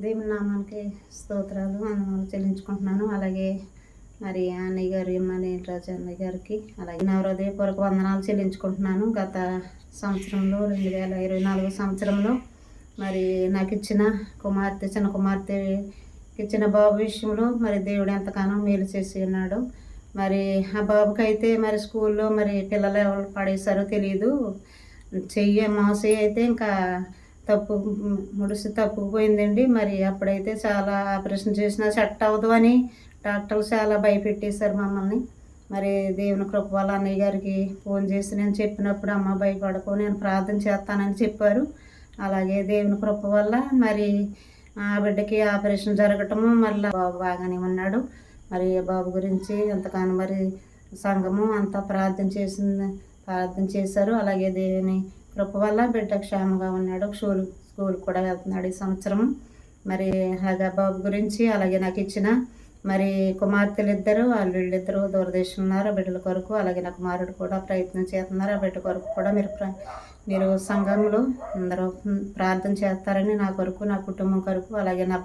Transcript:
దేవుని నామానికి స్తోత్రాలు వందనాలు చెల్లించుకుంటున్నాను. అలాగే మరి అన్నయ్య గారు ఇమ్మని రాజు అన్నయ్య గారికి అలాగే నా హృదయపూర్వక వందనాలు చెల్లించుకుంటున్నాను. గత సంవత్సరంలో 2024 సంవత్సరంలో మరి నాకు ఇచ్చిన చిన్న కుమార్తెకి ఇచ్చిన బాబు విషయంలో మరి దేవుడు ఎంతగానో మేలు చేసి ఉన్నాడు. మరి ఆ బాబుకి అయితే మరి స్కూల్లో మరి పిల్లలు ఎవరు పడేశారో తెలియదు. మోసే అయితే ఇంకా ముడిసి తప్పుకుపోయిందండి. మరి అప్పుడైతే చాలా ఆపరేషన్ చేసినా సెట్ అవ్వదు అని డాక్టర్లు చాలా భయపెట్టేశారు మమ్మల్ని. మరి దేవుని కృప వల్ల అన్నయ్య గారికి ఫోన్ చేసి నేను చెప్పినప్పుడు అమ్మ భయపడకు నేను ప్రార్థన చేస్తానని చెప్పారు. అలాగే దేవుని కృప వల్ల మరి ఆ బిడ్డకి ఆపరేషన్ జరగటము మళ్ళీ బాబు బాగానే ఉన్నాడు. మరి బాబు గురించి ఎంతగానో మరి సంఘము అంతా ప్రార్థన చేశారు. అలాగే దేవుని కృప వల్ల బిడ్డ క్షేమంగా ఉన్నాడు. స్కూల్ కూడా వెళ్తున్నాడు ఈ సంవత్సరం. మరి అలాగే బాబు గురించి అలాగే నాకు ఇచ్చిన మరి కుమార్తెలు ఇద్దరు వీళ్ళిద్దరూ దూరదేశం ఉన్నారు ఆ బిడ్డల కొరకు. అలాగే నా కుమారుడు కూడా ప్రయత్నం చేస్తున్నారు. ఆ బిడ్డ కొరకు కూడా మీరు సంఘంలో అందరూ ప్రార్థన చేస్తారని నా కొరకు, నా కుటుంబం కొరకు, అలాగే నా